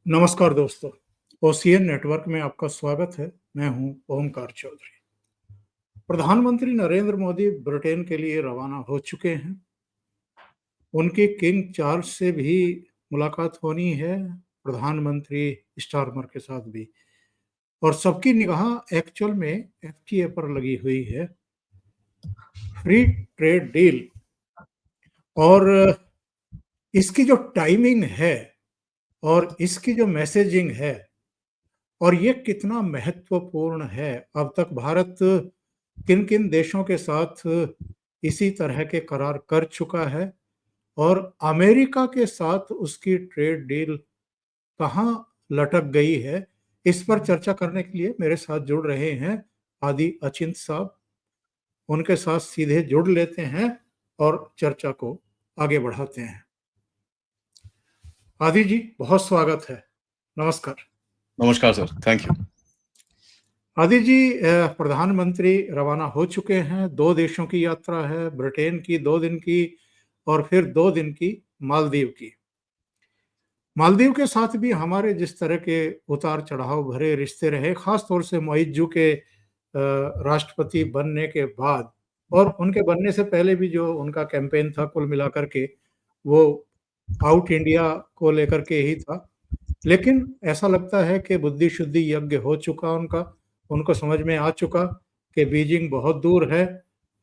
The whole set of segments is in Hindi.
नमस्कार दोस्तों, ओसीएन नेटवर्क में आपका स्वागत है। मैं हूं ओमकार चौधरी। प्रधानमंत्री नरेंद्र मोदी ब्रिटेन के लिए रवाना हो चुके हैं। उनके किंग चार्ल्स से भी मुलाकात होनी है, प्रधानमंत्री स्टारमर के साथ भी। और सबकी निगाह एक्चुअल में एफटीए पर लगी हुई है, फ्री ट्रेड डील। और इसकी जो टाइमिंग है और इसकी जो मैसेजिंग है और ये कितना महत्वपूर्ण है। अब तक भारत किन-किन देशों के साथ इसी तरह के करार कर चुका है और अमेरिका के साथ उसकी ट्रेड डील कहाँ लटक गई है, इस पर चर्चा करने के लिए मेरे साथ जुड़ रहे हैं आदि अचिंत साहब। उनके साथ सीधे जुड़ लेते हैं और चर्चा को आगे बढ़ाते हैं। आदि जी, बहुत स्वागत है। नमस्कार। नमस्कार सर, थैंक यू। आदि जी, प्रधानमंत्री रवाना हो चुके हैं। 2 देशों की यात्रा है, ब्रिटेन की 2 दिन की और फिर 2 दिन की मालदीव की। मालदीव के साथ भी हमारे जिस तरह के उतार-चढ़ाव भरे रिश्ते रहे, ख़ास तौर से मुइज़्ज़ू के राष्ट्रपति बनने के बाद और उनके बनने से पहले भी जो उनका कैंपेन था, कुल मिलाकर के वो आउट इंडिया को लेकर के ही था। लेकिन ऐसा लगता है कि बुद्धि-शुद्धि यज्ञ हो चुका उनका। उनको समझ में आ चुका कि बीजिंग बहुत दूर है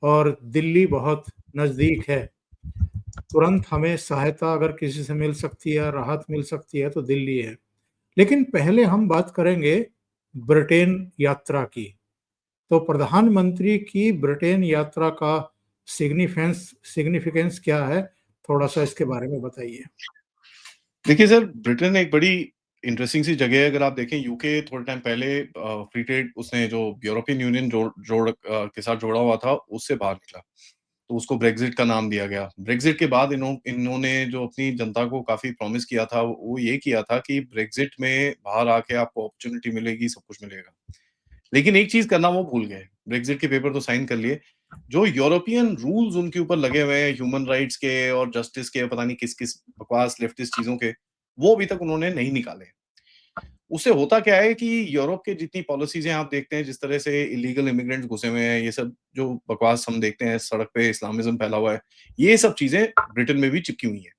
और दिल्ली बहुत नज़दीक है। तुरंत हमें सहायता अगर किसी से मिल सकती है, राहत मिल सकती है तो दिल्ली है। लेकिन पहले हम बात करेंगे ब्रिटेन यात्रा की। तो प्रधानमंत्री की ब्रिटेन यात्रा का सिग्निफिकेंस क्या है? थोड़ा-सा इसके बारे में बताइए। देखिए सर, ब्रिटेन एक बड़ी इंटरेस्टिंग सी जगह है। अगर आप देखें, यूके थोड़े टाइम पहले फ्री ट्रेड उसने जो यूरोपियन यूनियन के साथ जोड़ा हुआ था, उससे बाहर निकला। तो उसको ब्रेक्सिट का नाम दिया गया। ब्रेक्सिट के बाद इन्होंने जो अपनी जनता को काफ़ी प्रॉमिस किया था, वो ये किया था कि ब्रेक्सिट में बाहर आके आपको अपॉर्च्युनिटी मिलेगी, सब कुछ मिलेगा। लेकिन एक चीज़ करना वो भूल गए। ब्रेक्सिट के पेपर तो साइन कर लिए। जो यूरोपियन रूल्स उनके ऊपर लगे हुए हैं ह्यूमन राइट्स के और जस्टिस के, पता नहीं किस-किस बकवास लेफ्टिस्ट चीज़ों के, वो अभी तक उन्होंने नहीं निकाले। उससे होता क्या है कि यूरोप के जितनी पॉलिसीज़ हैं, आप देखते हैं जिस तरह से इल्लीगल इमिग्रेंट्स घुसे हुए हैं, ये सब जो बकवास हम देखते हैं, सड़क पे इस्लामिज़्म फैला हुआ है, ये सब चीज़ें ब्रिटेन में भी चिपकी हुई हैं।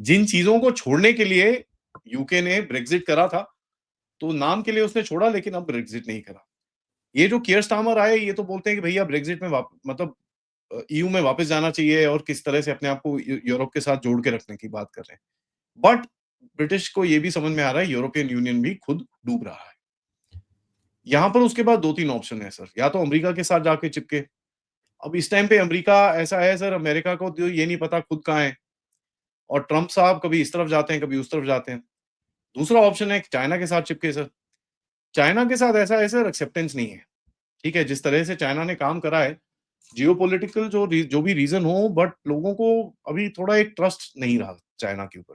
जिन चीज़ों को छोड़ने के लिए यूके ने ब्रेक्सिट करा था, तो नाम के लिए उसने छोड़ा, लेकिन अब ब्रेक्सिट नहीं करा। ये जो कियर स्टारमर आए, ये तो बोलते हैं कि भैया ब्रेक्सिट में मतलब ईयू में वापस जाना चाहिए और किस तरह से अपने आप को यूरोप के साथ जोड़ के रखने की बात कर रहे हैं। बट ब्रिटिश को ये भी समझ में आ रहा है, यूरोपियन यूनियन भी खुद डूब रहा है। यहाँ पर उसके बाद 2-3 ऑप्शन है सर, या तो अमेरिका के साथ जाके चिपके। अब इस टाइम पे अमेरिका ऐसा है सर, अमेरिका को तो ये नहीं पता खुद कहाँ है, और ट्रम्प साहब कभी इस तरफ जाते हैं, कभी उस तरफ जाते हैं। दूसरा ऑप्शन है कि चाइना के साथ चिपके सर। चाइना के साथ ऐसा है सर, एक्सेप्टेंस नहीं है। ठीक है, जिस तरह से चाइना ने काम करा है, जियोपॉलिटिकल जो भी रीज़न हो, बट लोगों को अभी थोड़ा एक ट्रस्ट नहीं रहा चाइना के ऊपर।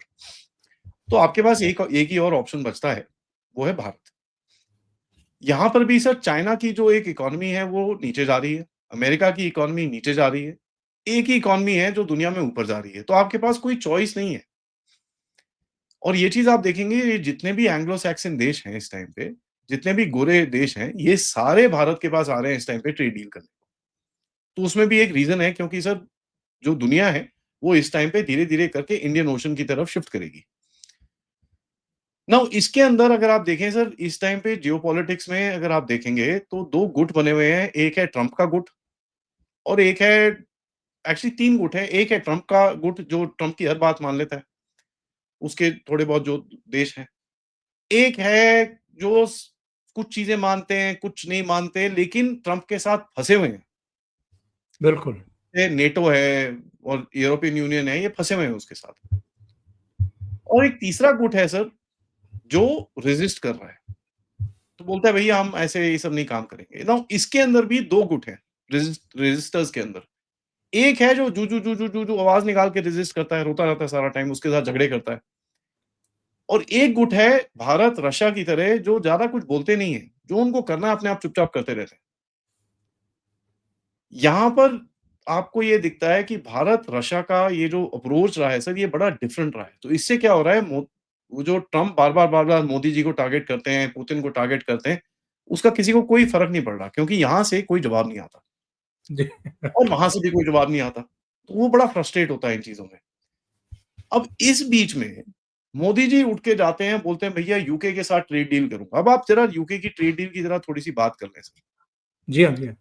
तो आपके पास एक ही और ऑप्शन बचता है, वो है भारत। यहाँ पर भी सर चाइना की जो एक इकोनॉमी है वो नीचे जा रही है, अमेरिका की इकोनॉमी नीचे जा रही है। एक ही इकोनॉमी है जो दुनिया में ऊपर जा रही है, तो आपके पास कोई चॉइस नहीं है। और ये चीज़ आप देखेंगे, ये जितने भी एंग्लो सैक्सन देश हैं इस टाइम पे, जितने भी गोरे देश हैं, ये सारे भारत के पास आ रहे हैं इस टाइम पे ट्रेड डील करने। तो उसमें भी एक रीज़न है, क्योंकि सर जो दुनिया है, वो इस टाइम पे धीरे-धीरे करके इंडियन ओशन की तरफ शिफ्ट करेगी। नाउ इसके अंदर अगर आप देखें सर, इस टाइम पे जियोपॉलिटिक्स में अगर आप देखेंगे तो 2 गुट बने हुए हैं। एक है ट्रम्प का गुट और एक है, एक्चुअली 3 गुट हैं। एक है ट्रम्प का गुट जो ट्रम्प की हर बात मान लेता है, उसके थोड़े बहुत जो देश हैं। एक है जो कुछ चीज़ें मानते हैं, कुछ नहीं मानते, लेकिन ट्रम्प के साथ फँसे हुए हैं। बिल्कुल। ये नेटो है और यूरोपियन यूनियन है, ये फँसे हुए हैं उसके साथ। और एक तीसरा गुट है सर, जो रेज़िस्ट कर रहा है। तो बोलता है भैया हम ऐसे ये सब नहीं काम करेंगे। नाउ इसके अंदर भी 2 गुट हैं, रेज़िस्टर्स के अंदर। एक है जो जू आवाज़ निकाल के रेज़िस्ट करता है, रोता रहता है सारा टाइम, उसके साथ झगड़े करता है। और एक गुट है भारत, रशिया की तरह, जो ज़्यादा कुछ बोलते नहीं हैं, जो उनको करना है अपने आप चुपचाप करते रहते हैं। यहाँ पर आपको ये दिखता है कि भारत रशिया का ये जो अप्रोच रहा है सर, ये बड़ा डिफरेंट रहा है। तो इससे क्या हो रहा है, वो जो ट्रम्प बार-बार मोदी जी को टारगेट करते हैं, पुतिन को टारगेट करते हैं, उसका किसी को कोई फ़र्क नहीं पड़ रहा क्योंकि यहाँ से कोई जवाब नहीं आता जी। और वहाँ से भी कोई जवाब नहीं आता। तो वो बड़ा फ्रस्ट्रेट होता है इन चीज़ों में। अब इस बीच में मोदी जी उठ के जाते हैं, बोलते हैं भैया यूके के साथ ट्रेड डील करूँगा। अब आप ज़रा यूके की ट्रेड डील की ज़रा थोड़ी-सी बात कर लें सर। जी हाँ, जी हाँ।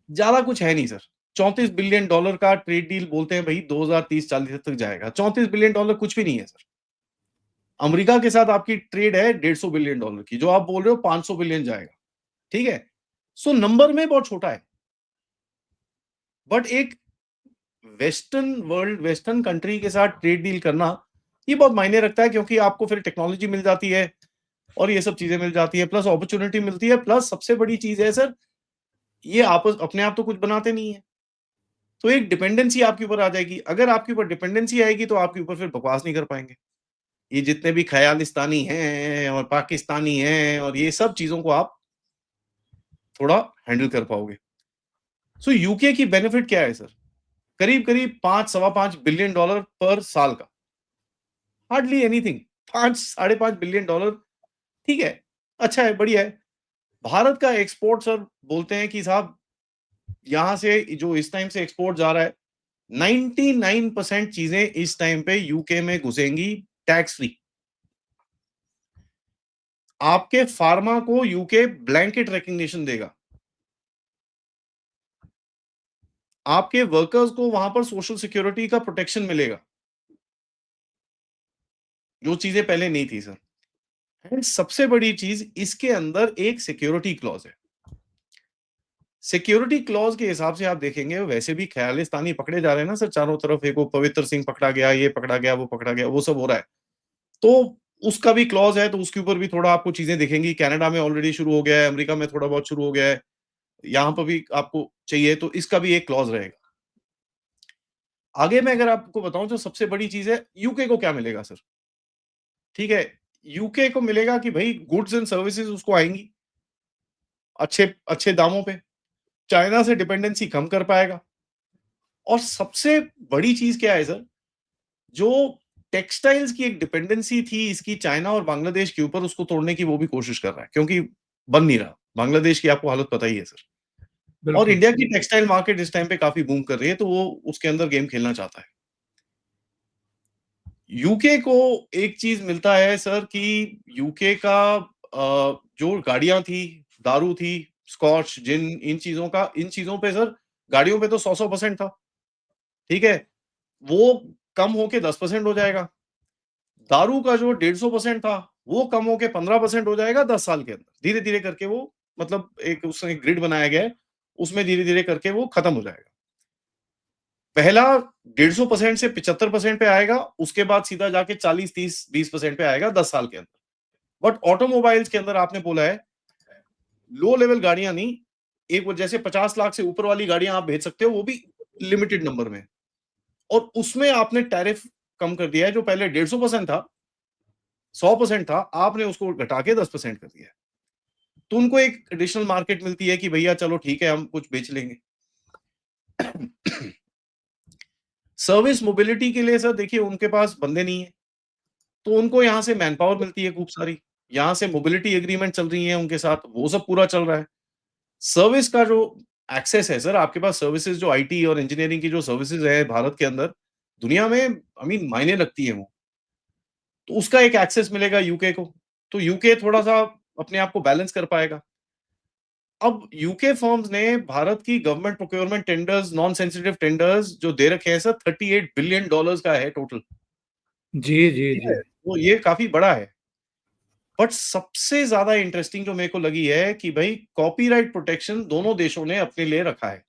ज़्यादा कुछ है नहीं सर। $34 बिलियन का ट्रेड डील बोलते हैं भई 2030-40 तक जाएगा। $34 बिलियन कुछ भी नहीं है सर। अमेरिका के साथ आपकी ट्रेड है $150 बिलियन की, जो आप बोल रहे हो 500 बिलियन जाएगा। ठीक है? सो नंबर में बहुत छोटा है। बट एक वेस्टर्न कंट्री के साथ ट्रेड डील करना, ये बहुत मायने रखता है क्योंकि आपको फिर टेक्नोलॉजी मिल जाती है और ये सब चीज़ें मिल जाती है, प्लस अपॉर्च्युनिटी मिलती है, प्लस सबसे बड़ी चीज़ है सर, ये आपस अपने आप तो कुछ बनाते नहीं है। तो एक डिपेंडेंसी आपके ऊपर आ जाएगी। अगर आपके ऊपर डिपेंडेंसी आएगी तो आपके ऊपर फिर बकवास नहीं कर पाएँगे। ये जितने भी ख़यालिस्तानी हैं और पाकिस्तानी हैं और ये सब चीज़ों को आप थोड़ा हैंडल कर पाओगे। सो यूके की बेनिफिट क्या है सर? करीब-करीब 5 सवा 5 बिलियन डॉलर पर साल का। हार्डली एनीथिंग 5 साढ़े 5 बिलियन डॉलर ठीक है, अच्छा है, बढ़िया है। भारत का एक्सपोर्ट सर बोलते हैं कि साहब यहाँ से जो इस टाइम से एक्सपोर्ट जा रहा है 99% चीजें इस टाइम पे यूके में घुसेंगी टैक्स फ्री। आपके फार्मा को यूके ब्लैंकेट रिकग्निशन देगा। आपके वर्कर्स को वहां पर सोशल सिक्योरिटी का प्रोटेक्शन मिलेगा, जो चीजें पहले नहीं थी सर। एंड सबसे बड़ी चीज इसके अंदर एक सिक्योरिटी क्लॉज है। सिक्योरिटी क्लॉज के हिसाब से आप देखेंगे वैसे भी ख्यालिस्तानी पकड़े जा रहे हैं ना सर चारों तरफ। एक वो पवित्र सिंह पकड़ा गया, ये पकड़ा गया, वो पकड़ा गया, वो सब हो रहा है। तो उसका भी क्लॉज है, तो उसके ऊपर भी थोड़ा आपको चीजें दिखेंगी। कनाडा में ऑलरेडी शुरू हो गया है, अमेरिका में थोड़ा बहुत शुरू हो गया है, यहाँ पर भी आपको चाहिए तो इसका भी एक क्लॉज रहेगा। आगे मैं अगर आपको बताऊं तो सबसे बड़ी चीज है यूके को क्या मिलेगा सर। ठीक है, यूके को मिलेगा कि भाई गुड्स एंड सर्विसेज उसको आएंगी अच्छे अच्छे दामों पे। चाइना से डिपेंडेंसी कम कर पाएगा। और सबसे बड़ी चीज क्या है सर, जो टेक्सटाइल्स की एक डिपेंडेंसी थी इसकी चाइना और बांग्लादेश के ऊपर, उसको तोड़ने की वो भी कोशिश कर रहा है क्योंकि बन नहीं रहा। बांग्लादेश की आपको हालत पता ही है सर। और बिल्कुल। इंडिया की टेक्सटाइल मार्केट इस टाइम पे काफी बूम कर रही है, तो वो उसके अंदर गेम खेलना चाहता है। यूके को एक चीज मिलता है सर कि यूके का जो गाड़ियां थी, दारू थी, स्कॉच, जिन, इन चीजों पे सर, गाड़ियों पे तो 100% था। ठीक है, वो कम होके 10% हो जाएगा। दारू का जो 150% था, वो कम होके 15% हो जाएगा 10 साल के अंदर। धीरे-धीरे करके वो मतलब एक उसने ग्रिड बनाया गया है, उसमें धीरे-धीरे करके वो खत्म हो जाएगा। पहला 150% से 75% पे आएगा, उसके बाद सीधा जाके 40, 30, 20% पे आएगा 10 साल के अंदर। बट ऑटोमोबाइल्स के अंदर आपने बोला है, लो लेवल गाड़ियां नहीं, एक वो जैसे 50 लाख से ऊपर वाली गाड़ियां आप भेज सकते हो, वो भी लिमिटेड नंबर में। और उसमें आपने टैरिफ कम कर दिया है, जो पहले 150% था, 100% था, आपने उसको घटा के 10% कर दिया है। तो उनको एक एडिशनल मार्केट मिलती है कि भैया चलो ठीक है, हम कुछ बेच लेंगे। सर्विस मोबिलिटी के लिए सर देखिए उनके पास बंदे नहीं है, तो उनको यहाँ से मैन पावर मिलती है खूब सारी। यहाँ से मोबिलिटी एग्रीमेंट चल रही है उनके साथ, वो सब पूरा चल रहा है। सर्विस का जो एक्सेस है सर, आपके पास सर्विसेज जो आईटी और इंजीनियरिंग की जो सर्विसेज है भारत के अंदर, दुनिया में आई मीन मायने रखती है वो। तो उसका एक एक्सेस मिलेगा यूके को, तो यूके थोड़ा-सा अपने आप को बैलेंस कर पाएगा। अब यूके फर्म्स ने भारत की government procurement tenders, non sensitive tenders जो दे रखे हैं सर, $38 बिलियन का है टोटल। जी, जी, ठीक जी। है? तो ये काफ़ी बड़ा है। बट सबसे ज़्यादा इंटरेस्टिंग जो मेरे को लगी है कि भई कॉपीराइट प्रोटेक्शन दोनों देशों ने अपने लिए रखा है।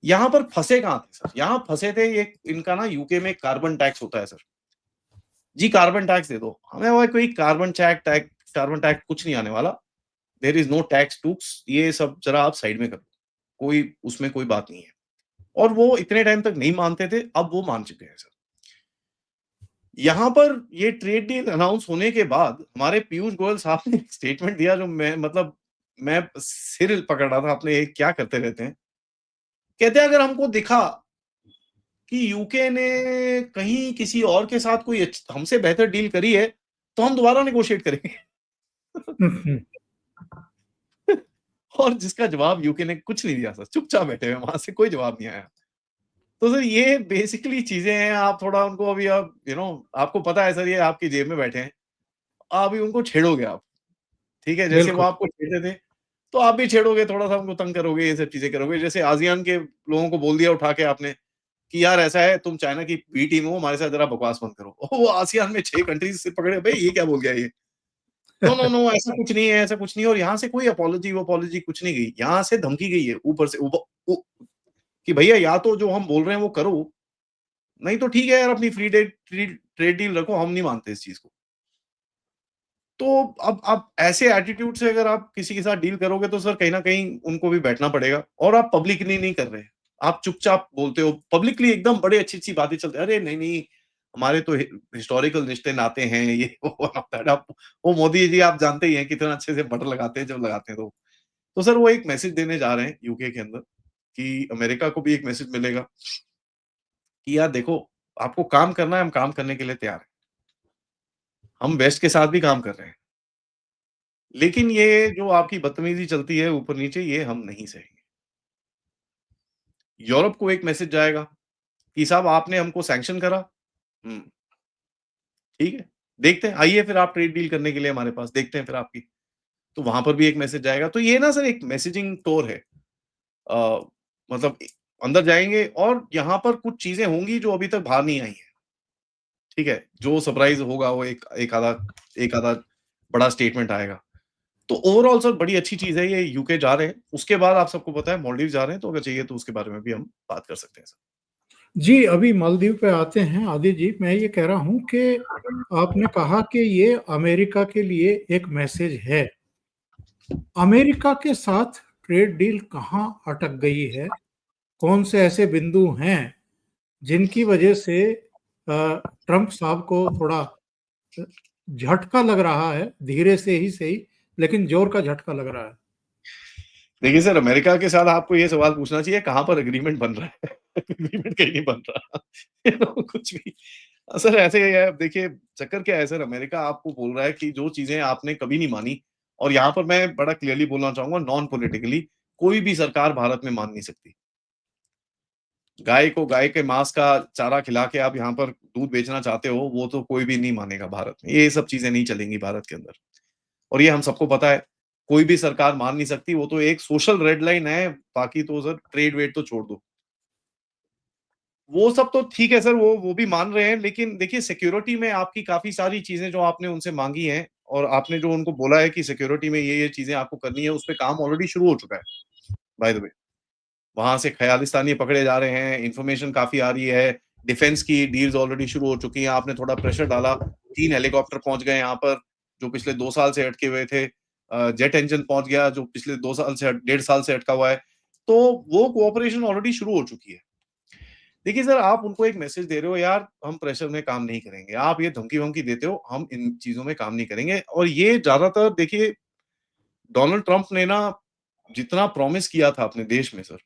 यहाँ पर फँसे कहाँ थे सर? यहाँ फँसे थे ये इनका ना यूके में कार्बन टैक्स होता है सर। जी कार्बन टैक्स दे दो। हमें वो कोई कार्बन टैक्स कुछ नहीं आने वाला। देयर इज़ नो टैक्स टूक्स, ये सब ज़रा आप साइड में कर दो। कोई उसमें कोई बात नहीं है। और वो इतने टाइम तक नहीं मानते थे, अब वो मान चुके हैं सर। यहाँ पर ये ट्रेड डील अनाउंस होने के बाद हमारे पीयूष गोयल साहब ने एक स्टेटमेंट दिया जो मैं मतलब मैं सिर पकड़ रहा था अपने, ये क्या करते रहते हैं। कहते हैं अगर हमको दिखा कि यूके ने कहीं किसी और के साथ कोई हमसे बेहतर डील करी है, तो हम दोबारा नेगोशिएट करेंगे। और जिसका जवाब यूके ने कुछ नहीं दिया सर, चुपचाप बैठे हुए वहाँ से कोई जवाब नहीं आया। तो सर ये बेसिकली चीज़ें हैं, आप थोड़ा उनको अभी आप आपको पता है सर ये आपकी जेब में बैठे हैं, अभी उनको छेड़ोगे आप, ठीक है? जैसे वो बिल्कुल, आपको छेड़ते थे, तो आप भी छेड़ोगे, थोड़ा-सा उनको तंग करोगे, ये सब चीज़ें करोगे। जैसे आसियान के लोगों को बोल दिया उठा के आपने कि यार ऐसा है, तुम चाइना की बी टीम हो, हमारे साथ ज़रा बकवास मत करो। वो आसियान में 6 कंट्रीज़ सिर पकड़े, भई ये क्या बोल गया ये? नो, नो, नो ऐसा कुछ नहीं है, ऐसा कुछ नहीं है और यहाँ से कोई अपॉलॉजी कुछ नहीं गई। यहाँ से धमकी गई है ऊपर से उ कि भैया या तो जो हम बोल रहे हैं वो करो, नहीं तो ठीक है यार अपनी फ्री ट्रेड डील रखो, हम नहीं मानते इस चीज़ को। तो अब आप ऐसे एटीट्यूड से अगर आप किसी के साथ डील करोगे तो सर कहीं न कहीं उनको भी बैठना पड़ेगा और आप पब्लिकली नहीं कर रहे हैं। आप चुपचाप बोलते हो, पब्लिकली एकदम बड़े अच्छी-अच्छी बातें चलती हैं, अरे नहीं, हमारे तो हिस्टोरिकल रिश्ते-नाते हैं, ये वो आप वो मोदी जी आप जानते ही हैं कितना अच्छे से बटर लगाते हैं जब लगाते हैं तो। तो सर वो एक मैसेज देने जा रहे हैं यूके के अंदर कि अमेरिका को भी एक मैसेज मिलेगा कि यार देखो, आपको काम करना है, हम काम करने के लिए तैयार हैं। हम वेस्ट के साथ भी काम कर रहे हैं। लेकिन ये जो आपकी बदतमीज़ी चलती है ऊपर-नीचे ये हम नहीं सहेंगे। यूरोप को एक मैसेज जाएगा कि साहब आपने हमको सैंक्शन करा, हुँ, ठीक है। देखते हैं, आइए फिर आप ट्रेड डील करने के लिए हमारे पास, देखते हैं फिर आपकी। तो वहाँ पर भी एक मैसेज जाएगा। तो ये ना सर एक मैसेजिंग टूर है। अ, मतलब अंदर जाएँगे और यहाँ पर कुछ चीज़ें होंगी जो अभी तक बाहर नहीं आई हैं, ठीक है। जो सरप्राइज़ होगा वो एक आधा बड़ा स्टेटमेंट आएगा। तो ओवरऑल सर बड़ी अच्छी चीज़ है ये यूके जा रहे हैं। उसके बाद आप सबको पता है मालदीव जा रहे हैं, तो अगर चाहिए तो उसके बारे में भी हम बात कर सकते हैं सर। जी, अभी मालदीव पे आते हैं आदित्य जी, मैं ये कह रहा हूँ कि आपने कहा कि ये अमेरिका के लिए एक मैसेज है। अमेरिका के साथ ट्रेड डील कहाँ अटक गई है? कौन से ऐसे बिंदु हैं जिनकी वजह से ट्रंप साहब को थोड़ा झटका लग रहा है, धीरे से ही सही, लेकिन जोर का झटका लग रहा है? देखिए सर, अमेरिका के साथ आपको ये सवाल पूछना चाहिए कहाँ पर एग्रीमेंट बन रहा है? एग्रीमेंट कहीं नहीं बन रहा। कुछ भी सर ऐसे ही है देखिए चक्कर क्या है सर अमेरिका आपको बोल रहा है कि जो चीज़ें आपने कभी नहीं मानी और यहाँ पर मैं बड़ा क्लियरली बोलना चाहूँगा नॉन पॉलिटिकली कोई भी सरकार भारत में मान नहीं सकती। गाय को गाय के माँस का चारा खिला के आप यहाँ पर दूध बेचना चाहते हो, वो तो कोई भी नहीं मानेगा भारत में। ये सब चीज़ें नहीं चलेंगी भारत के अंदर और ये हम सबको पता है। कोई भी सरकार मान नहीं सकती, वो तो एक सोशल रेड लाइन है, बाकी तो सर ट्रेड-वेड तो छोड़ दो। वो सब तो ठीक है सर, वो भी मान रहे हैं, लेकिन देखिए सिक्योरिटी में आपकी काफ़ी सारी चीज़ें जो आपने उनसे माँगी हैं और आपने जो उनको बोला है कि सिक्योरिटी में ये चीज़ें आपको करनी है, उस पे काम ऑलरेडी शुरू हो चुका है, बाय द वे। वहाँ से ख़यालिस्तानी पकड़े जा रहे हैं, इन्फॉर्मेशन काफ़ी आ रही है, डिफेंस की डील्स ऑलरेडी शुरू हो चुकी हैं, आपने थोड़ा प्रेशर डाला, 3 हेलीकॉप्टर पहुँच गए यहाँ पर, जो पिछले 2 साल से अटके हुए थे। जेट इंजन पहुँच गया, जो पिछले 2 साल से 1.5 साल से अटका हुआ है। तो वो कोऑपरेशन ऑलरेडी शुरू हो चुकी है। देखिए सर, आप उनको एक मैसेज दे रहे हो, यार हम प्रेशर में काम नहीं करेंगे। आप ये धमकी-वमकी देते हो, हम इन चीज़ों में काम नहीं करेंगे और ये ज़्यादातर देखिए डोनाल्ड ट्रम्प ने ना जितना प्रॉमिस किया था अपने देश में सर,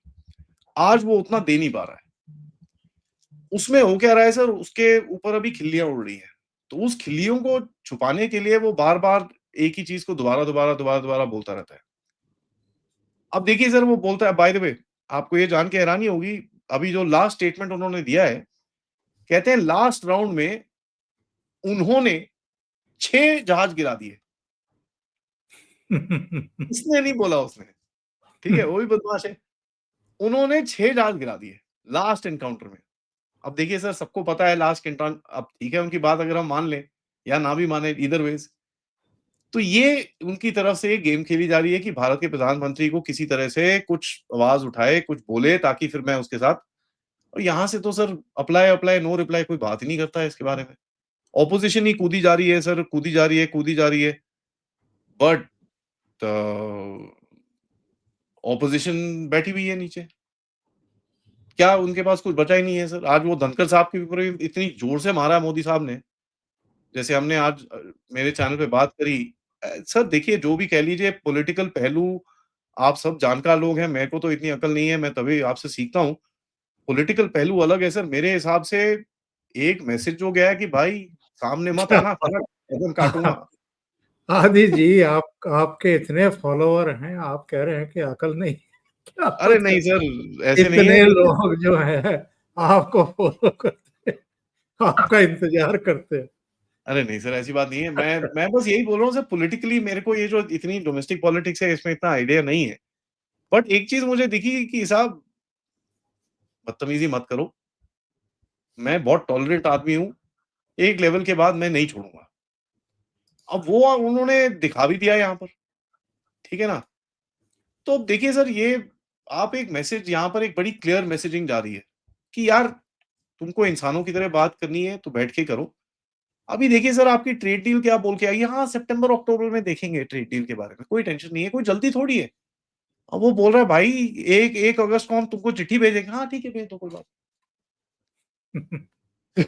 आज वो उतना दे नहीं पा रहा है। उसमें हो क्या रहा है सर, उसके ऊपर अभी खिल्लियाँ उड़ रही हैं। तो उस खिल्लियों को छुपाने के लिए वो बार-बार एक ही चीज़ को दोबारा बोलता रहता है। अब देखिए सर, वो बोलता है बाय द वे आपको ये जान के हैरानी होगी, अभी जो लास्ट स्टेटमेंट उन्होंने दिया है, कहते हैं लास्ट राउंड में उन्होंने 6 जहाज गिरा दिए। इसने नहीं बोला उसने, ठीक है? वो भी बदमाश है। उन्होंने 6 जहाज गिरा दिए, लास्ट एनकाउंटर में। अब देखिए सर सबको पता है लास्ट एनकाउंट अब ठीक है उनकी बात अगर हम मान लें या ना भी माने ईदर वेज़ तो ये उनकी तरफ से गेम खेली जा रही है कि भारत के प्रधानमंत्री को किसी तरह से कुछ आवाज़ उठाए, कुछ बोले ताकि फिर मैं उसके साथ और यहाँ से तो सर अप्लाई, नो रिप्लाई कोई बात ही नहीं करता है इसके बारे में। ऑपोज़िशन ही कूदी जा रही है सर, कूदी जा रही है। बट अ, ऑपोज़िशन बैठी हुई है नीचे। क्या उनके पास कुछ बचा ही नहीं है सर। आज वो धनखड़ साहब के ऊपर भी इतनी ज़ोर से मारा है मोदी साहब ने, जैसे हमने आज मेरे चैनल पे बात करी। सर देखिए जो भी कह लीजिए पॉलिटिकल पहलू आप सब जानकार लोग हैं, मेरे को तो इतनी अकल नहीं है, मैं तभी आपसे सीखता हूँ। पॉलिटिकल पहलू अलग है सर। मेरे हिसाब से एक मैसेज जो गया है कि भाई सामने मत क्या आना, बात! वरना गर्दन काटूँगा। आदि जी, आप आपके इतने फॉलोवर हैं, आप कह रहे हैं कि अकल नहीं, क्या अरे बात कर नहीं रहे सर, हैं? ऐसे नहीं है, इतने देखिए लोग जो हैं आपको फॉलो करते हैं, आपका इंतज़ार करते हैं। अरे नहीं सर, ऐसी बात नहीं है। मैं बस यही बोल रहा हूँ सर, पॉलिटिकली मेरे को ये जो इतनी डोमेस्टिक पॉलिटिक्स है, इसमें इतना आइडिया नहीं है। बट एक चीज़ मुझे दिखी कि साहब बदतमीज़ी मत करो। मैं बहुत टॉलरेंट आदमी हूँ, एक लेवल के बाद मैं नहीं छोड़ूँगा। अब वो उन्होंने दिखा भी दिया यहाँ पर, ठीक है ना? तो देखिए सर, ये आप एक मैसेज यहाँ पर एक बड़ी क्लियर मैसेजिंग जा रही है कि यार तुमको इंसानों की तरह बात करनी है तो बैठ के करो। अभी देखिए सर, आपकी ट्रेड डील क्या बोल के आई है, हाँ, सितंबर-अक्टूबर में देखेंगे ट्रेड डील के बारे में, कोई टेंशन नहीं है, कोई जल्दी थोड़ी है। अब वो बोल रहा है भाई 1 अगस्त को हम तुमको चिट्ठी भेजेंगे। हाँ, ठीक है, भेज दो, कोई बात नहीं।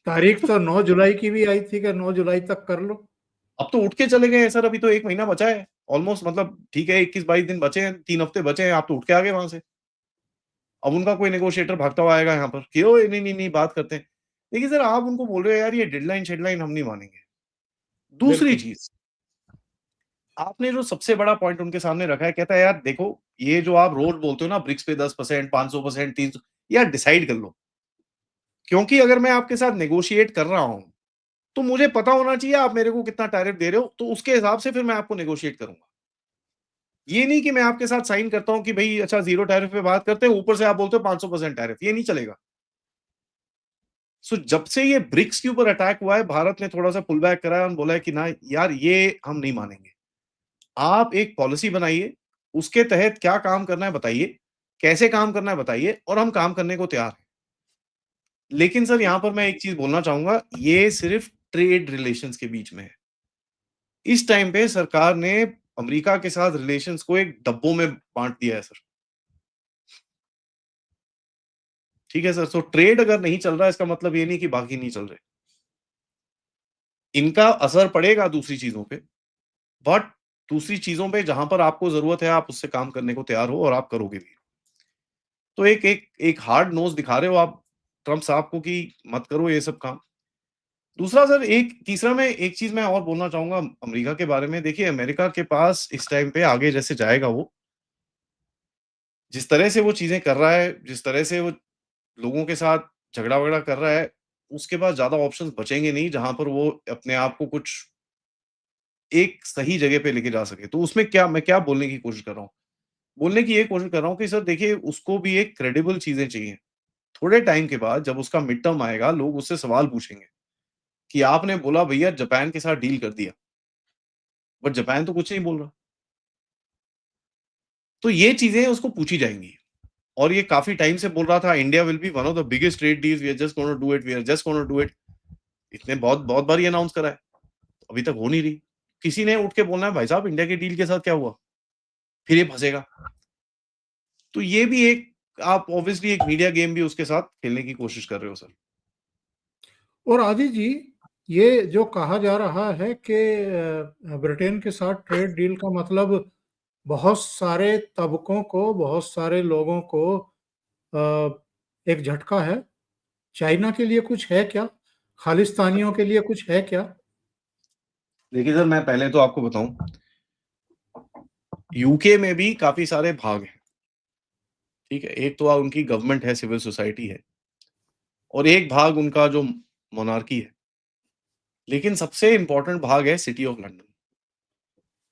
तारीख तो 9 जुलाई की भी आई थी कि 9 जुलाई तक कर लो। अब तो उठ के चले गए हैं सर, अभी तो 1 महीना बचा है। ऑलमोस्ट मतलब ठीक है, 21-22 दिन बचे हैं, 3 हफ्ते बचे हैं, आप तो उठ के आ गए वहाँ से। अब उनका कोई नेगोशिएटर भागता हुआ आएगा यहाँ पर कि ओए नहीं, नहीं, नहीं बात करते हैं। देखिए सर, आप उनको बोल रहे हो यार ये डेडलाइन-शेडलाइन हम नहीं मानेंगे। दूसरी बिल्कुल। चीज़, आपने जो सबसे बड़ा पॉइंट उनके सामने रखा है, कहता है यार देखो, ये जो आप रोज़ बोलते हो ना ब्रिक्स पे 10%, 500%, 300, यार डिसाइड कर लो। क्योंकि अगर मैं आपके साथ नेगोशिएट कर रहा हूँ, तो मुझे पता होना चाहिए आप मेरे को कितना टैरिफ दे रहे हो, तो उसके हिसाब से फिर मैं आपको नेगोशिएट करूँगा। ये नहीं कि मैं आपके साथ साइन करता हूँ कि भई अच्छा 0 टैरिफ पे बात करते हैं, ऊपर से आप बोलते हो 500% टैरिफ, ये नहीं चलेगा। जब से ये ब्रिक्स के ऊपर अटैक हुआ है, भारत ने थोड़ा-सा पुल बैक करा है और बोला है कि ना यार ये हम नहीं मानेंगे। आप एक पॉलिसी बनाइए, उसके तहत क्या काम करना है बताइए, कैसे काम करना है बताइए और हम काम करने को तैयार हैं। लेकिन सर यहाँ पर मैं एक चीज़ बोलना चाहूँगा, ये सिर्फ़ ट्रेड रिलेशंस के बीच में है। इस टाइम पे सरकार ने अमेरिका के साथ रिलेशंस को एक डब्बों में बाँट दिया है सर। ठीक है सर, ट्रेड अगर नहीं चल रहा है इसका मतलब ये नहीं कि बाकी नहीं चल रहे। इनका असर पड़ेगा दूसरी चीज़ों पे, बट दूसरी चीज़ों पे जहाँ पर आपको ज़रूरत है आप उससे काम करने को तैयार हो और आप करोगे भी। तो एक एक एक हार्ड नोज़ दिखा रहे हो आप ट्रम्प साहब को कि मत करो ये सब काम। दूसरा सर, एक तीसरा मैं एक चीज़ मैं और बोलना चाहूँगा अमेरिका के बारे में। देखिए अमेरिका के पास इस टाइम पे आगे जैसे जाएगा वो, जिस तरह से वो चीज़ें कर रहा है, जिस तरह से वो लोगों के साथ झगड़ा-वगड़ा कर रहा है, उसके पास ज़्यादा ऑप्शंस बचेंगे नहीं जहाँ पर वो अपने आप को कुछ एक सही जगह पे लेके जा सके। तो उसमें क्या मैं क्या बोलने की कोशिश कर रहा हूँ? बोलने की ये कोशिश कर रहा हूँ कि सर देखिए उसको भी एक क्रेडिबल चीज़ें चाहिए। थोड़े टाइम के बाद जब उसका मिड टर्म आएगा, लोग उससे सवाल पूछेंगे कि आपने बोला भैया जापान के साथ डील कर दिया, बट जापान तो कुछ नहीं बोल रहा। तो ये चीज़ें उसको पूछी जाएँगी और ये काफ़ी टाइम से बोल रहा था India will be one of the biggest trade deals, we are just gonna do it, we are just gonna do it. इसने बहुत बहुत बार ये अनाउंस करा है, अभी तक हो नहीं रही। किसी ने उठ के बोलना है भाई साहब इंडिया के डील के साथ क्या हुआ? फिर ये फँसेगा। तो ये भी एक आप ऑब्वियसली एक मीडिया गेम भी उसके साथ खेलने की कोशिश कर रहे हो सर। और आदि जी, ये जो कहा जा रहा है कि ब्रिटेन के साथ ट्रेड डील का मतलब बहुत सारे तबकों को, बहुत सारे लोगों को एक झटका है। चाइना के लिए कुछ है क्या? खालिस्तानियों के लिए कुछ है क्या? देखिए सर, मैं पहले तो आपको बताऊँ, यूके में भी काफ़ी सारे भाग हैं, ठीक है? एक तो उनकी गवर्नमेंट है, सिविल सोसाइटी है और एक भाग उनका जो मोनार्की है। लेकिन सबसे इम्पोर्टेंट भाग है सिटी ऑफ लंडन,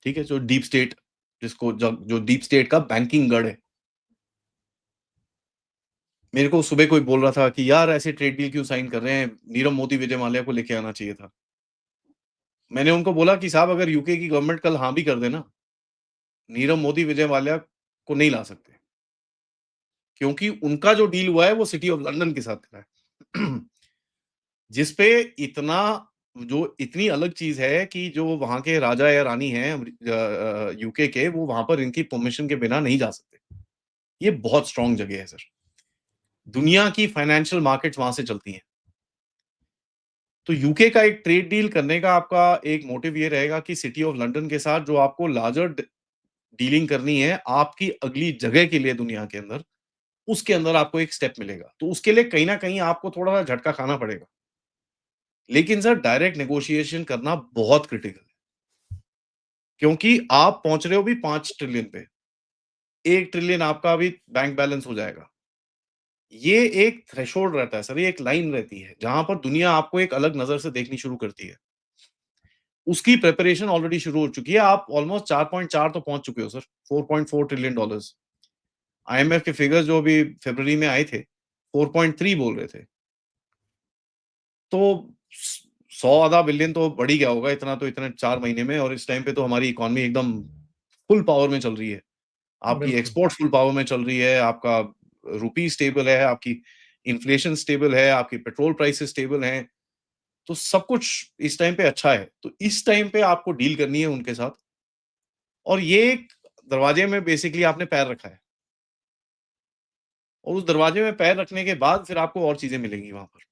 ठीक है? जो डीप स्टेट जिसको जो डीप स्टेट का बैंकिंग गढ़ है। मेरे को सुबह कोई बोल रहा था कि यार ऐसे ट्रेड डील क्यों साइन कर रहे हैं? नीरव मोदी, विजय माल्या को लेके आना चाहिए था। मैंने उनको बोला कि साहब अगर यूके की गवर्नमेंट कल हाँ भी कर दे ना, नीरव मोदी, विजय माल्या को नहीं ला सकते। क्योंकि उनका जो डील हुआ है वो सिटी ऑफ लंदन के साथ करा है। जिस पे इतना जो इतनी अलग चीज़ है कि जो वहाँ के राजा या रानी हैं यूके के, वो वहाँ पर इनकी परमिशन के बिना नहीं जा सकते। ये बहुत स्ट्रॉन्ग जगह है सर। दुनिया की फाइनेंशियल मार्केट्स वहाँ से चलती हैं। तो यूके का एक ट्रेड डील करने का आपका एक मोटिव ये रहेगा कि सिटी ऑफ लंदन के साथ जो आपको लार्जर डीलिंग करनी है आपकी अगली जगह के लिए दुनिया के अंदर, उसके अंदर आपको एक स्टेप मिलेगा। तो उसके लिए कहीं न कहीं आपको थोड़ा-सा झटका खाना पड़ेगा। लेकिन सर डायरेक्ट नेगोशिएशन करना बहुत क्रिटिकल है, क्योंकि आप पहुँच रहे हो अभी 5 ट्रिलियन पे। 1 ट्रिलियन आपका अभी बैंक बैलेंस हो जाएगा। ये एक थ्रेशोल्ड रहता है सर, ये एक लाइन रहती है, जहाँ पर दुनिया आपको एक अलग नज़र से देखनी शुरू करती है। उसकी प्रिपरेशन ऑलरेडी शुरू हो चुकी है। आप ऑलमोस्ट 4.4 तो पहुँच चुके हो सर, $4.4 ट्रिलियन डॉलर्स। आईएमएफ के फिगर्स जो अभी फरवरी में आए थे, 4.3 बोल रहे थे। तो स 100 आधा बिलियन तो बढ़ ही गया होगा इतना तो इतने 4 महीने में, और इस टाइम पे तो हमारी इकॉनमी एकदम फुल पावर में चल रही है। आपकी बिल्कुल। एक्सपोर्ट फुल पावर में चल रही है, आपका रूपी स्टेबल है, आपकी इन्फ्लेशन स्टेबल है, आपकी पेट्रोल प्राइसेस स्टेबल हैं। तो सब कुछ इस टाइम पे अच्छा है। तो इस टाइम पे आपको डील करनी है उनके साथ, और ये एक दरवाजे में बेसिकली आपने पैर रखा है, और उस दरवाजे में पैर रखने के बाद फिर आपको और चीज़ें मिलेंगी वहाँ पर।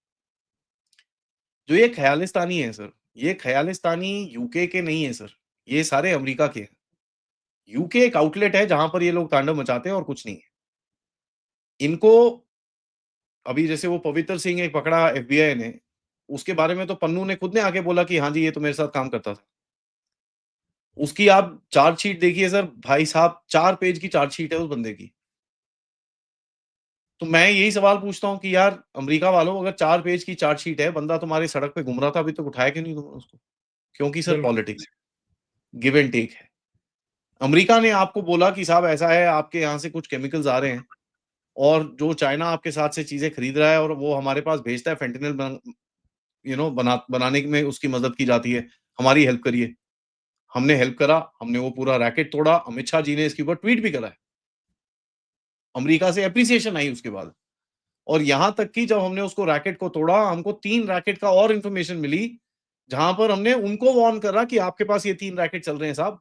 जो ये ख़यालिस्तानी है सर, ये ख़यालिस्तानी यूके के नहीं है सर, ये सारे अमेरिका के हैं। यूके एक आउटलेट है जहाँ पर ये लोग तांडव मचाते हैं और कुछ नहीं है। इनको अभी जैसे वो पवित्र सिंह एक पकड़ा एफबीआई ने, उसके बारे में तो पन्नू ने खुद ने आके बोला कि हाँ जी, ये तो मेरे साथ काम करता था। उसकी आप चार्जशीट देखिए सर, भाई साहब 4 पेज की चार्जशीट है उस बंदे की। तो मैं यही सवाल पूछता हूँ कि यार अमेरिका वालों, अगर 4 पेज की चार्जशीट है, बंदा तुम्हारी सड़क पे घूम रहा था, अभी तक उठाया क्यों नहीं तुमने उसको? क्योंकि सर बिल्कुल। पॉलिटिक्स है, गिव एंड टेक है। अमेरिका ने आपको बोला कि साहब ऐसा है, आपके यहाँ से कुछ केमिकल्स आ रहे हैं, और जो चाइना आपके साथ से चीज़ें खरीद रहा है और वो हमारे पास भेजता है फेंटेनिल बनाने में उसकी मदद की जाती है, हमारी हेल्प करिए। हमने हेल्प करा, हमने वो पूरा रैकेट तोड़ा, अमित शाह जी ने इसके ऊपर ट्वीट भी करा है। अमेरिका से एप्रिसिएशन आई उसके बाद। और यहाँ तक कि जब हमने उसको रैकेट को तोड़ा, हमको 3 रैकेट का और इन्फॉर्मेशन मिली, जहाँ पर हमने उनको वार्न करा कि आपके पास ये 3 रैकेट चल रहे हैं साहब।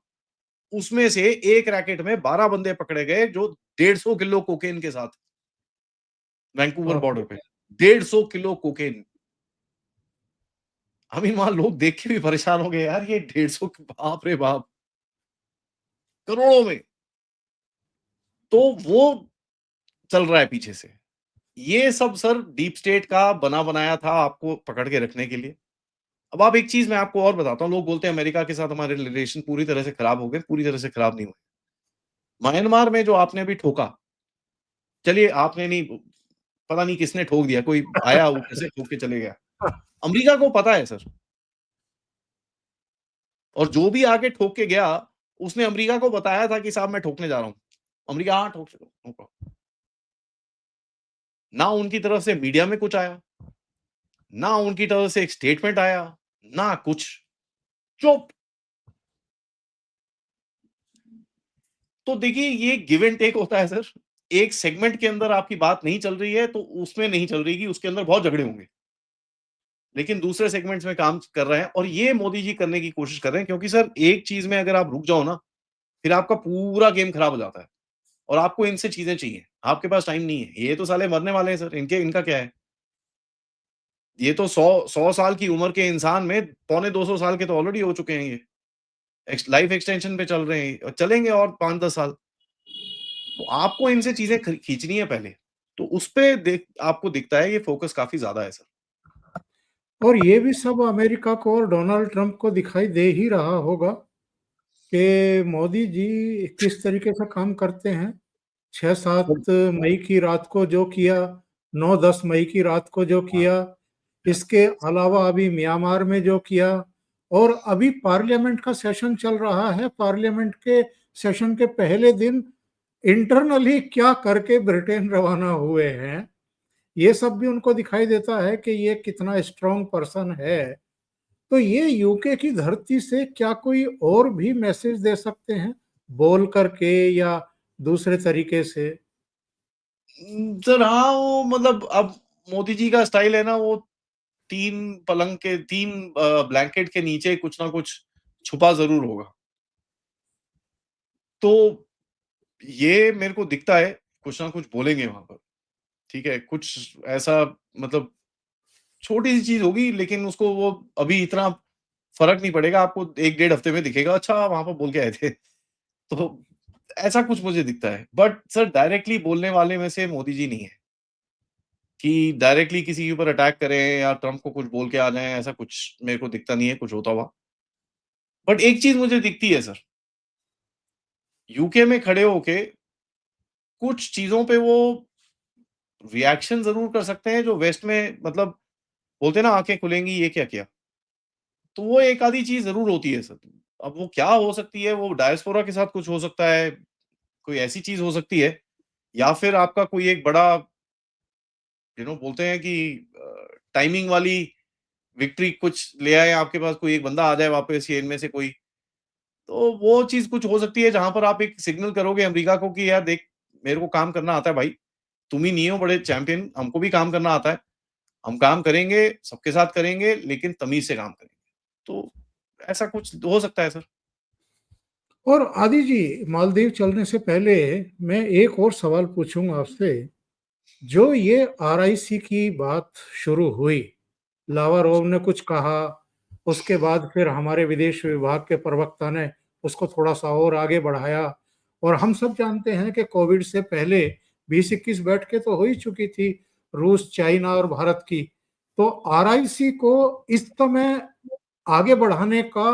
उसमें से एक रैकेट में 12 बंदे पकड़े गए जो 150 किलो कोकेन के साथ, वैंकूवर बाप रे! बॉर्डर पे। 150 किलो कोकेन। अभी वहाँ लोग देख के भी परेशान हो गए, यार ये 150, बाप रे बाप! करोड़ों में। तो वो चल रहा है पीछे से। ये सब सर डीप स्टेट का बना बनाया था आपको पकड़ के रखने के लिए। अब आप एक चीज़ मैं आपको और बताता हूँ, लोग बोलते हैं अमेरिका के साथ हमारे रिलेशन पूरी तरह से खराब हो गए, पूरी तरह से खराब नहीं हुए। म्यांमार में जो आपने अभी ठोका, चलिए आपने नहीं, पता नहीं किसने ठोक दिया, कोई आया ऊपर से ठोक के चले गया। अमेरिका को पता है सर, और जो भी आके ठोक के गया, उसने अमेरिका को बताया था कि साहब मैं ठोकने जा रहा हूँ। अमेरिका हाँ, ठोक चलो, नो प्रॉब्लम। ना उनकी तरफ से मीडिया में कुछ आया, ना उनकी तरफ से एक स्टेटमेंट आया, ना कुछ, चुप। तो देखिए ये गिव एंड टेक होता है सर। एक सेगमेंट के अंदर आपकी बात नहीं चल रही है, तो उसमें नहीं चल रही, कि उसके अंदर बहुत झगड़े होंगे। लेकिन दूसरे सेगमेंट्स में काम कर रहे हैं, और ये मोदी जी करने की कोशिश कर रहे हैं, क्योंकि सर एक चीज़ में अगर आप रुक जाओ ना, फिर आपका पूरा गेम खराब हो जाता है, और आपको इनसे चीज़ें चाहिए। आपके पास टाइम नहीं है। ये तो साले मरने वाले हैं सर, इनका क्या है? ये तो 100 साल की उम्र के इंसान में पौने 200 साल के तो ऑलरेडी हो चुके हैं ये। लाइफ एक्सटेंशन पे चल रहे हैं और चलेंगे और 5-10 साल। तो आपको इनसे चीज़ें खींचनी है पहले। तो उसपे आपको दिखता है ये फ़ोकस काफ़ी ज़्यादा है सर। और ये भी सब अमेरिका को और डोनाल्ड ट्रंप को दिखाई दे ही रहा होगा कि मोदी जी किस तरीके से काम करते हैं। 6-7 मई की रात को जो किया, 9-10 मई की रात को जो हाँ, किया, इसके अलावा अभी म्यांमार में जो किया, और अभी पार्लियामेंट का सेशन चल रहा है। पार्लियामेंट के सेशन के पहले दिन इंटरनली क्या करके ब्रिटेन रवाना हुए हैं, ये सब भी उनको दिखाई देता है कि ये कितना स्ट्रांग पर्सन है। तो ये यूके की धरती से क्या कोई और भी मैसेज दे सकते हैं, बोल करके या दूसरे तरीके से? सर हाँ, वो मतलब अब मोदी जी का स्टाइल है ना, वो 3 ब्लैंकेट के नीचे कुछ ना कुछ छुपा ज़रूर होगा। तो ये मेरे को दिखता है, कुछ ना कुछ बोलेंगे वहाँ पर, ठीक है? कुछ ऐसा, मतलब छोटी-सी चीज़ होगी, लेकिन उसको वो अभी इतना फ़र्क नहीं पड़ेगा, आपको 1 डेढ़ हफ्ते में दिखेगा, अच्छा वहाँ पर बोल के आए थे। तो ऐसा कुछ मुझे दिखता है। बट सर डायरेक्टली बोलने वाले में से मोदी जी नहीं है, कि डायरेक्टली किसी के ऊपर अटैक करें या ट्रम्प को कुछ बोल के आ जाएँ, ऐसा कुछ मेरे को दिखता नहीं है कुछ होता हुआ। बट एक चीज़ मुझे दिखती है सर, यूके में खड़े होके कुछ चीज़ों पे वो रिएक्शन ज़रूर कर सकते हैं जो वेस्ट में मतलब बोलते हैं ना आँखें खुलेंगी ये क्या किया? तो वो एक आधी चीज़ ज़रूर होती है सर। अब वो क्या हो सकती है, वो डायस्पोरा के साथ कुछ हो सकता है, कोई ऐसी चीज़ हो सकती है या फिर आपका कोई एक बड़ा बोलते हैं कि टाइमिंग वाली विक्ट्री कुछ ले आए आपके पास, कोई एक बंदा आ जाए वापस या इनमें से कोई, तो वो चीज़ कुछ हो सकती है जहाँ पर आप एक सिग्नल करोगे अमेरिका को कि यार देख, मेरे को काम करना आता है भाई, तुम ही नहीं हो बड़े चैंपियन, हमको भी काम करना आता है। हम काम करेंगे, सबके साथ करेंगे लेकिन तमीज़ से काम करेंगे। तो ऐसा कुछ हो सकता है सर। और आदि जी, मालदीव चलने से पहले मैं एक और सवाल पूछूंगा आपसे। जो ये आरआईसी की बात शुरू हुई, लावारोव ने कुछ कहा, उसके बाद फिर हमारे विदेश विभाग के प्रवक्ता ने उसको थोड़ा सा और आगे बढ़ाया, और हम सब जानते हैं कि कोविड से पहले 20-21 बैठकें तो हो ही चुकी थी, रूस, चाइना और भारत की। तो आरआईसी को इस समय आगे बढ़ाने का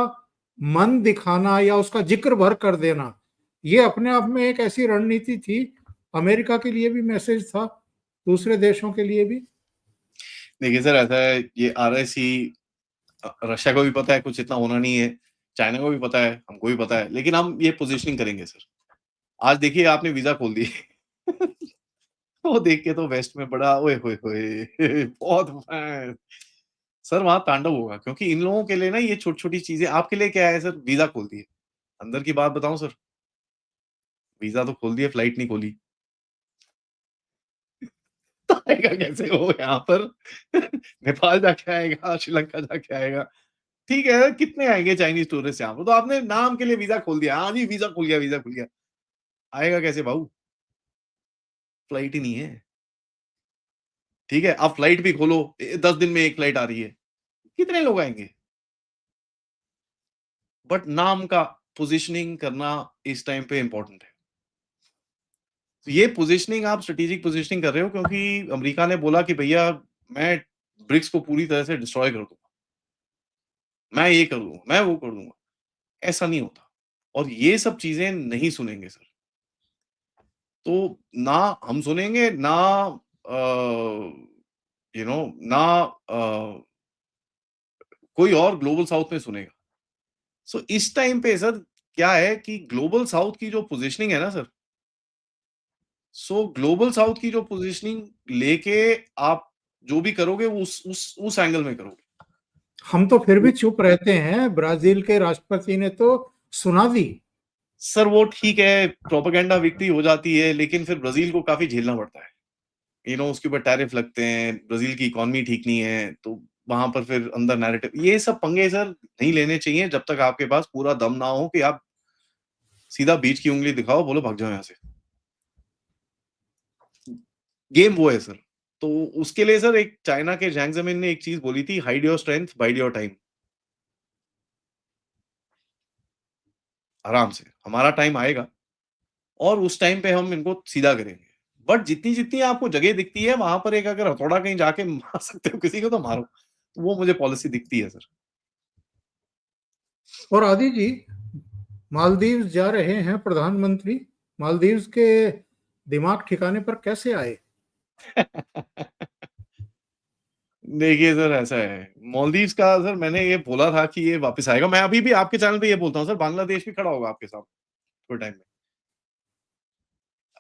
मन दिखाना या उसका जिक्र भर कर देना, ये अपने आप में एक ऐसी रणनीति थी, अमेरिका के लिए भी मैसेज था, दूसरे देशों के लिए भी। देखिए सर ऐसा है, ये आरआईसी रशिया को भी पता है कुछ इतना होना नहीं है, चाइना को भी पता है, हमको भी पता है, लेकिन हम ये पोज़ीशनिंग करेंगे सर। आज देखिए आपने वीज़ा खोल दिए। वो देख के तो वेस्ट में बड़ा ओए होए होए! बहुत सर वहाँ तांडव होगा क्योंकि इन लोगों के लिए ना ये छोटी-छोटी चीज़ें आपके लिए क्या है सर वीज़ा खोल दिए। अंदर की बात बताऊँ सर, वीज़ा तो खोल दिए, फ्लाइट नहीं खोली। तो आएगा कैसे वो यहाँ पर? नेपाल जाके आएगा, श्रीलंका जाके आएगा। ठीक है, कितने आएँगे चाइनीज़ टूरिस्ट यहाँ पर? तो आपने नाम के लिए वीज़ा खोल दिया। हाँ जी, वीज़ा खुल गया। आएगा कैसे भाऊ? फ्लाइट ही नहीं है। ठीक है, आप फ्लाइट भी खोलो 10 दिन में 1 फ्लाइट आ रही है। कितने लोग आएँगे? बट नाम का पोज़ीशनिंग करना इस टाइम पे इम्पोर्टेंट है। तो ये पोज़ीशनिंग आप स्ट्रैटेजिक पोज़ीशनिंग कर रहे हो क्योंकि अमेरिका ने बोला कि भैया मैं ब्रिक्स को पूरी तरह से डिस्ट्रॉय कर दूँगा। मैं ये कर दूँगा, मैं वो कर दूँगा। ऐसा नहीं होता और ये सब चीज़ें नहीं सुनेंगे सर। तो ना हम सुनेंगे ना अ, ना कोई और ग्लोबल साउथ में सुनेगा। सो इस टाइम पे सर क्या है कि ग्लोबल साउथ की जो पोज़ीशनिंग है ना सर, सो ग्लोबल साउथ की जो पोज़ीशनिंग लेके आप जो भी करोगे वो उस एंगल में करोगे। हम तो फिर भी चुप रहते हैं, ब्राजील के राष्ट्रपति ने तो सुना दी। सर वो ठीक है, प्रोपेगेंडा विक्ट्री हो जाती है, लेकिन फिर ब्राज़ील को काफ़ी झेलना पड़ता है। उसके ऊपर टैरिफ लगते हैं, ब्राज़ील की इकोनॉमी ठीक नहीं है, तो वहाँ पर फिर अंदर नैरेटिव ये सब पंगे सर नहीं लेने चाहिए जब तक आपके पास पूरा दम ना हो कि आप सीधा बीच की उँगली दिखाओ, बोलो भाग जाओ यहाँ से। गेम वो है सर। तो उसके लिए सर एक चाइना के ज़ैंग ज़ेमिन ने एक चीज़ बोली थी, hide your strength, wide your time. आराम से, हमारा टाइम आएगा और उस टाइम पे हम इनको सीधा करेंगे। बट जितनी-जितनी आपको जगह दिखती है, वहाँ पर एक अगर हथौड़ा कहीं जाके मार सकते हो किसी को तो मारो। तो वो मुझे पॉलिसी दिखती है सर। और आदि जी, मालदीव जा रहे हैं प्रधानमंत्री, मालदीव्स के दिमाग ठिकाने पर कैसे आए? देखिए सर ऐसा है, मालदीव्स का सर मैंने ये बोला था कि ये वापस आएगा। मैं अभी भी आपके चैनल पे ये बोलता हूँ सर, बांग्लादेश भी खड़ा होगा आपके साथ थोड़े टाइम में।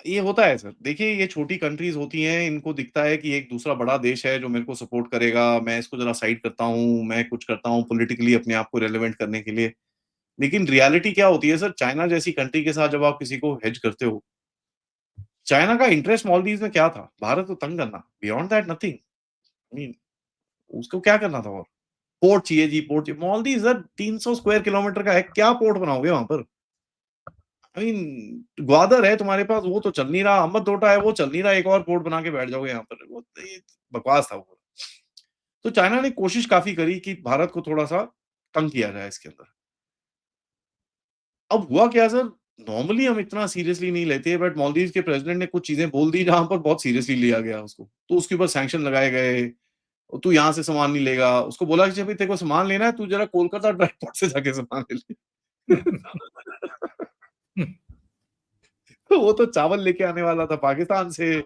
ये होता है सर। देखिए ये छोटी कंट्रीज़ होती हैं, इनको दिखता है कि एक दूसरा बड़ा देश है जो मेरे को सपोर्ट करेगा, मैं इसको ज़रा साइड करता हूँ, मैं कुछ करता हूँ पॉलिटिकली अपने आप को रिलेवेंट करने के लिए। लेकिन रियलिटी क्या होती है सर, चाइना जैसी कंट्री के साथ जब आप किसी को हेज करते हो, चाइना का इंटरेस्ट मालदीव्स में क्या था? भारत को तंग करना, beyond that nothing. I mean उसको क्या करना था और? पोर्ट चाहिए जी, पोर्ट चाहिए। मालदीव्स सर 300 स्क्वायर किलोमीटर का है, क्या पोर्ट बनाओगे वहाँ पर? आई मीन ग्वादर है तुम्हारे पास, वो तो चल नहीं रहा, हम्बनटोटा है, वो चल नहीं रहा, एक और पोर्ट बना के बैठ जाओगे यहाँ पर। वो तो ये बकवास था वो। तो चाइना ने कोशिश काफ़ी करी कि भारत को थोड़ा-सा तंग किया जाए इसके अंदर। अब हुआ क्या सर, नॉर्मली हम इतना सीरियसली नहीं लेते, बट मालदीव्स के प्रेसिडेंट ने कुछ चीजें बोल दी जहां पर बहुत सीरियसली लिया गया उसको, तो उसके ऊपर सैंक्शन लगाए गए। और तू यहाँ से सामान नहीं लेगा, उसको बोला कि जब तेरे को सामान लेना है तू जरा कोलकाता ड्राईपोर्ट से जाके सामान ले ले। तो वो तो चावल लेके आने वाला था पाकिस्तान से,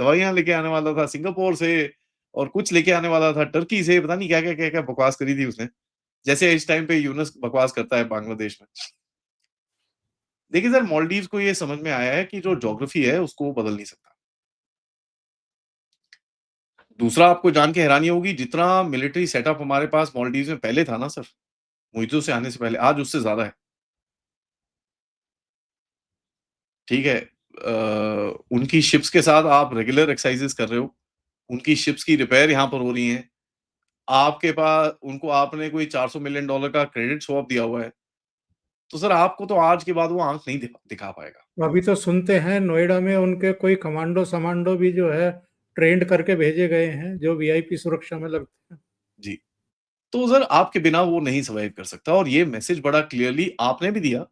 दवाइयां लेके आने वाला था सिंगापुर से, और कुछ लेके आने वाला था टर्की से, पता नहीं क्या क्या बकवास करी थी उसने, जैसे इस टाइम पे यूनुस बकवास करता है बांग्लादेश में। देखिए सर, मालदीव्स को ये समझ में आया है कि जो ज्योग्राफी है उसको वो बदल नहीं सकता। दूसरा, आपको जान के हैरानी होगी, जितना मिलिट्री सेटअप हमारे पास मालदीव्स में पहले था ना सर, मोहितो से आने से पहले, आज उससे ज्यादा है। ठीक है, उनकी शिप्स के साथ आप रेगुलर एक्सरसाइजेस कर रहे हो, उनकी शिप्स की रिपेयर यहाँ पर हो रही है, आपके पास उनको आपने कोई $400 मिलियन का क्रेडिट स्वैप दिया हुआ है, तो सर आपको तो आज के बाद वो आंख नहीं दिखा पाएगा। अभी तो सुनते हैं नोएडा में उनके कोई कमांडो समांडो भी जो है ट्रेंड करके भेजे गए हैं जो वीआईपी सुरक्षा में लगते हैं। जी, तो सर आपके बिना वो नहीं सर्वाइव कर सकता, और ये मैसेज बड़ा क्लियरली आपने भी दिया,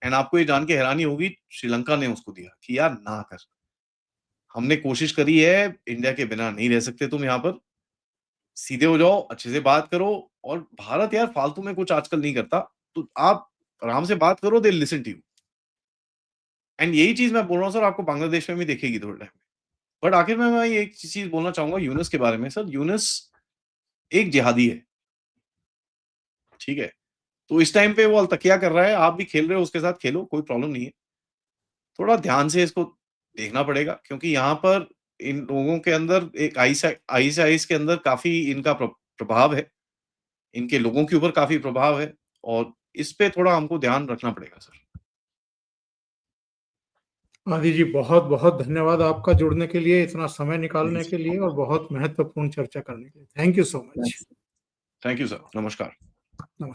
एंड आपको ये जान के हैरानी होगी श्रीलंका ने उसको दिया कि यार ना कर, हमने कोशिश करी है, इंडिया के बिना नहीं रह सकते तुम यहाँ पर, सीधे हो जाओ, अच्छे से बात करो। और भारत यार फालतू में कुछ आजकल नहीं करता, तो आप आराम से बात करो, they listen to you. And यही चीज मैं बोल रहा हूँ सर, आपको बांग्लादेश में भी देखेगी थोड़े टाइम में। बट आखिर में मैं ये एक चीज बोलना चाहूंगा यूनुस के बारे में सर, यूनुस एक जिहादी है, ठीक है, तो इस टाइम पे वो अलतकिया कर रहा है, आप भी खेल रहे हो उसके साथ, खेलो, कोई प्रॉब्लम नहीं है। थोड़ा ध्यान से इसको देखना पड़ेगा, क्योंकि यहाँ पर इन लोगों के अंदर एक आईएसआईएस के अंदर काफी इनका प्रभाव है, इनके लोगों के ऊपर काफी प्रभाव है, और इस पे थोड़ा हमको ध्यान रखना पड़ेगा सर। आदि जी, बहुत बहुत धन्यवाद आपका जुड़ने के लिए, इतना समय निकालने के लिए और बहुत महत्वपूर्ण चर्चा करने के लिए। Thank you so much. Thank you sir, नमस्कार।